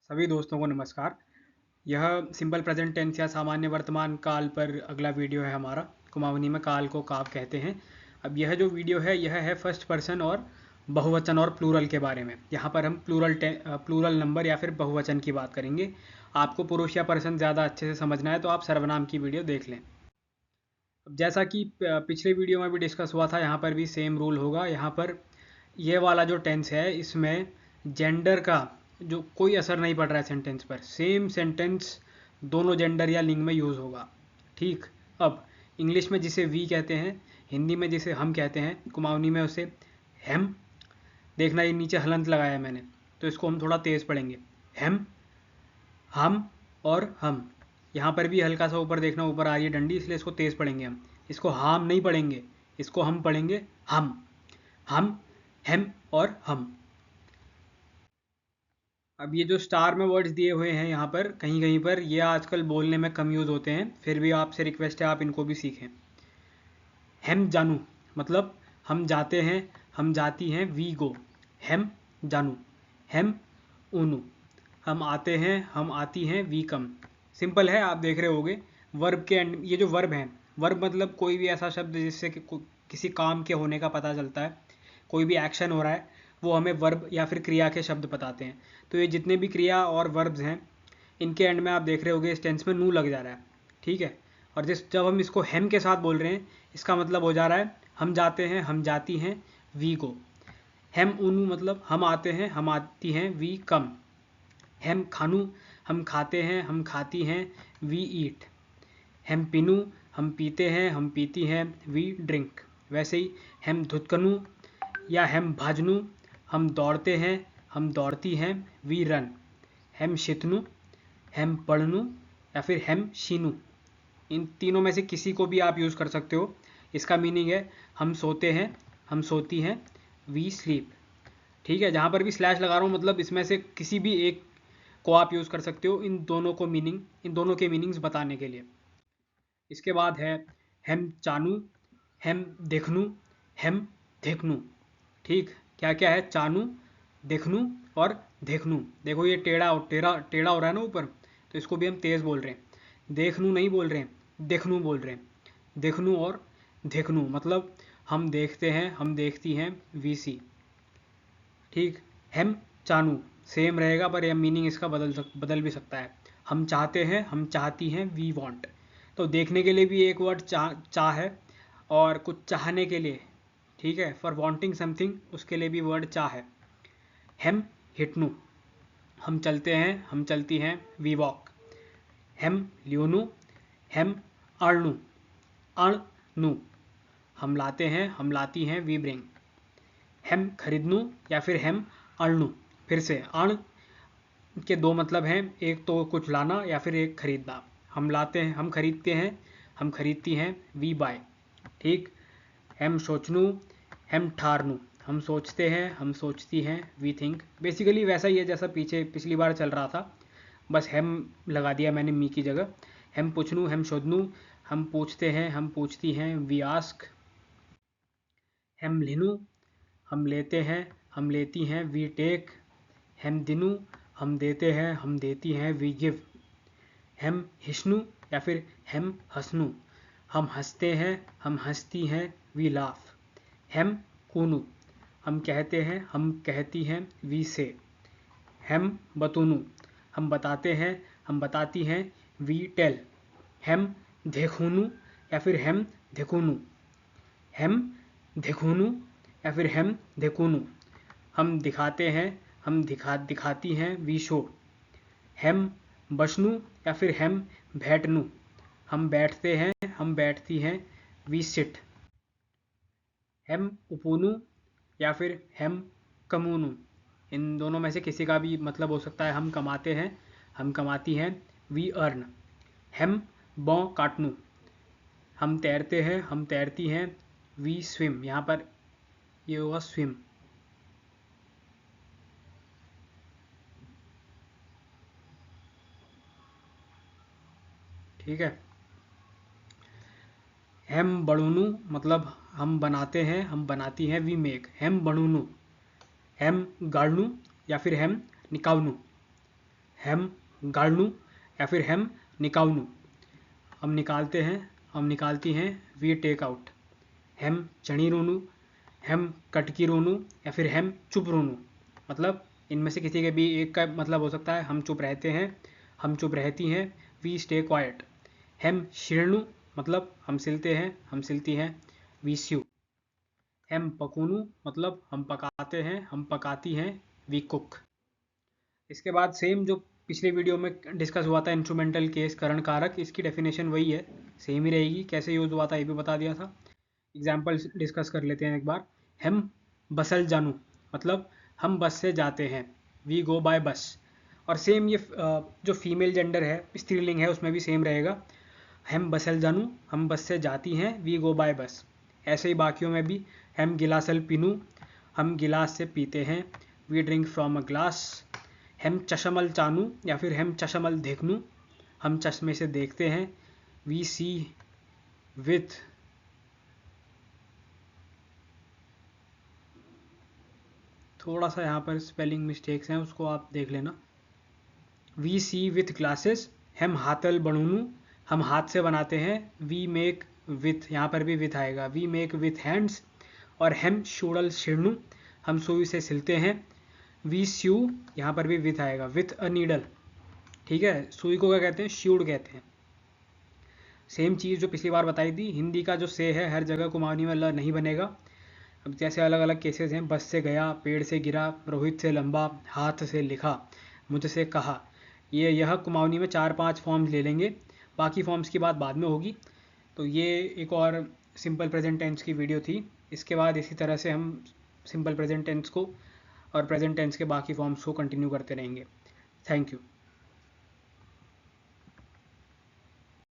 सभी दोस्तों को नमस्कार। यह सिंपल प्रेजेंट टेंस या सामान्य वर्तमान काल पर अगला वीडियो है हमारा। कुमाऊनी में काल को काव कहते हैं। अब यह जो वीडियो है यह है फर्स्ट पर्सन और बहुवचन और प्लूरल के बारे में। यहाँ पर हम प्लूरल नंबर या फिर बहुवचन की बात करेंगे। आपको पुरुष या पर्सन ज़्यादा अच्छे से समझना है तो आप सर्वनाम की वीडियो देख लें। अब जैसा कि पिछले वीडियो में भी डिस्कस हुआ था, यहाँ पर भी सेम रूल होगा। यहाँ पर ये वाला जो टेंस है इसमें जेंडर का जो कोई असर नहीं पड़ रहा है सेंटेंस पर। सेम सेंटेंस दोनों जेंडर या लिंग में यूज़ होगा। ठीक। अब इंग्लिश में जिसे वी कहते हैं, हिंदी में जिसे हम कहते हैं, कुमाऊनी में उसे हेम। देखना ये नीचे हलंत लगाया है मैंने, तो इसको हम थोड़ा तेज़ पढ़ेंगे। हेम, हम और हम। यहाँ पर भी हल्का सा ऊपर देखना, ऊपर आ रही है डंडी, इसलिए इसको तेज़ पढ़ेंगे हम। इसको हाम नहीं पढ़ेंगे, इसको हम पढ़ेंगे हम, हेम और हम। अब ये जो स्टार में वर्ड्स दिए हुए हैं यहाँ पर कहीं कहीं पर, ये आजकल बोलने में कम यूज़ होते हैं, फिर भी आपसे रिक्वेस्ट है आप इनको भी सीखें। हेम जानू मतलब हम जाते हैं, हम जाती हैं, वी गो। हेम जानू। हेम ऊनू हम आते हैं, हम आती हैं, वी कम। सिंपल है, आप देख रहे होगे। वर्ब के एंड ये जो वर्ब हैं, वर्ब मतलब कोई भी ऐसा शब्द जिससे कि किसी काम के होने का पता चलता है, कोई भी एक्शन हो रहा है, वो हमें वर्ब या फिर क्रिया के शब्द बताते हैं। तो ये जितने भी क्रिया और वर्ब्स हैं, इनके एंड में आप देख रहे होगे इस टेंस में नू लग जा रहा है। ठीक है। और जब हम इसको हेम के साथ बोल रहे हैं, इसका मतलब हो जा रहा है हम जाते हैं, हम जाती हैं, वी गो। हेम ऊनू मतलब हम आते हैं, हम आती हैं, वी कम। हेम खानू हम खाते हैं, हम खाती हैं, वी ईट। हेम पीनू हम पीते हैं, हम पीती हैं, वी ड्रिंक। वैसे ही हेम धुतकनू या हेम भाजनू हम दौड़ते हैं, हम दौड़ती हैं, वी रन। हेम शितनू, हेम पढ़नू या फिर हेम शीनू। इन तीनों में से किसी को भी आप यूज़ कर सकते हो। इसका मीनिंग है हम सोते हैं, हम सोती हैं, वी स्लीप। ठीक है। जहाँ पर भी स्लैश लगा रहा हूँ मतलब इसमें से किसी भी एक को आप यूज़ कर सकते हो इन दोनों के मीनिंग्स बताने के लिए। इसके बाद है हेम चानू, हेम देखनू, हेम देखनू। ठीक। क्या क्या है? चानू, देखनू और देखनू। देखो ये टेढ़ा टेढ़ा टेढ़ा हो रहा है ना ऊपर, तो इसको भी हम तेज़ बोल रहे हैं। देखनू नहीं बोल रहे हैं, देखनू बोल रहे हैं। देखनू और देखनू मतलब हम देखते हैं, हम देखती हैं, वी सी। ठीक। हेम चानू सेम रहेगा, पर यह मीनिंग इसका बदल भी सकता है। हम चाहते हैं, हम चाहती हैं, वी वांट। तो देखने के लिए भी एक वर्ड चाह है, और कुछ चाहने के लिए, ठीक है, फॉर वांटिंग समथिंग, उसके लिए भी वर्ड चाह है। हेम हिटनू हम चलते हैं, हम चलती हैं, वी वॉक। हेम ल्यूनू, हेम अर्णु, अणनु हम लाते हैं, हम लाती हैं, वी ब्रिंग। हेम खरीदनू या फिर हेम अणनु। फिर से अण के दो मतलब हैं, एक तो कुछ लाना या फिर एक खरीदना। हम लाते हैं, हम खरीदते हैं, हम खरीदती हैं, वी बाय। ठीक। हेम सोचनू, हेम ठारनू हम सोचते हैं, हम सोचती हैं, वी थिंक। बेसिकली वैसा ही है जैसा पिछली बार चल रहा था, बस हेम लगा दिया मैंने मी की जगह। हेम पूछनू, हेम शोधनू हम पूछते हैं, हम पूछती हैं, वी आस्क। हेम लिनू हम लेते हैं, हम लेती हैं, वी टेक। हेम दिनू हम देते हैं, हम देती हैं, वी गिव। हेम हिस्नू या फिर हेम हंसनू हम हंसते हैं, हम हंसती हैं, वी लाफ। हेम कूनू हम कहते हैं, हम कहती हैं, वी से। हेम बतूनू हम बताते हैं, हम बताती हैं, वी टेल। हेम देखूनू या फिर हेम देखूनू। हेम देखूनू या फिर हेम देखूनू हम दिखाते हैं, हम दिखाती हैं, वी शो। हेम बशनू या फिर हेम बैठनू हम बैठते हैं, हम बैठती हैं, वी सिट। हेम उपूनू या फिर हेम कमूनू इन दोनों में से किसी का भी मतलब हो सकता है। हम कमाते हैं, हम कमाती हैं, वी अर्न। हेम बौ काटनू हम तैरते हैं, हम तैरती हैं, वी स्विम। यहाँ पर ये होगा स्विम। ठीक है। हेम बड़ूनू मतलब हम बनाते हैं, हम बनाती हैं, वी मेक। हेम बड़ूनू। हेम गाड़नू या फिर हेम निकावनू। हेम गाड़नू या फिर हेम निकाउनू, हम निकालते हैं, हम निकालती हैं, वी टेक आउट। हेम चणी रोनू, हेम कटकी रोनू या फिर हेम चुप रोनू, मतलब इनमें से किसी के भी एक का मतलब हो सकता है हम चुप रहते हैं, हम चुप रहती हैं, वी स्टे क्वाइट। हेम शीर्णु, मतलब हम सिलते हैं, हम सिलती हैं, वी स्यू। हेम पकूनू, मतलब हम पकाते हैं, हम पकाती हैं, वी कुक। इसके बाद सेम जो पिछले वीडियो में डिस्कस हुआ था इंस्ट्रूमेंटल केस करण कारक, इसकी डेफिनेशन वही है, सेम ही रहेगी, कैसे यूज़ हुआ था ये भी बता दिया था। एग्जाम्पल डिस्कस कर लेते हैं एक बार। हम बसल जानू, मतलब हम बस से जाते हैं, वी गो बाय बस। और सेम ये जो फीमेल जेंडर है, स्त्रीलिंग है, उसमें भी सेम रहेगा। हम बसल जानू, हम बस से जाती हैं, वी गो बाय बस। ऐसे ही बाकियों में भी, हम गिलासल पीनू, हम गिलास से पीते हैं, we drink from a glass. हम चशमल चानू या फिर हम चशमल देखनू, हम चश्मे से देखते हैं, वी सी विथ। थोड़ा सा यहाँ पर स्पेलिंग मिस्टेक्स हैं, उसको आप देख लेना। वी सी विथ ग्लासेस, हम हाथल बनूनू, हम हाथ से बनाते हैं, वी मेक विथ, यहाँ पर भी विथ आएगा, वी मेक विथ हैंड्स। और हम शूड़ल शिरनू, हम सुई से सिलते हैं, वी स्यू, यहाँ पर भी विथ आएगा, विथ अ नीडल। ठीक है, सुई को क्या कहते हैं, श्यूड कहते हैं। सेम चीज़ जो पिछली बार बताई थी, हिंदी का जो से है हर जगह कुमाऊनी में ल नहीं बनेगा। अब जैसे अलग अलग केसेस हैं, बस से गया, पेड़ से गिरा, रोहित से लंबा, हाथ से लिखा, मुझसे कहा, यह कुमाऊनी में 4-5 फॉर्म्स ले लेंगे, बाकी फॉर्म्स की बात बाद में होगी। तो ये एक और सिंपल प्रेजेंट टेंस की वीडियो थी। इसके बाद इसी तरह से हम सिंपल प्रेजेंट टेंस को और प्रेजेंट टेंस के बाकी फॉर्म्स को कंटिन्यू करते रहेंगे। Thank you.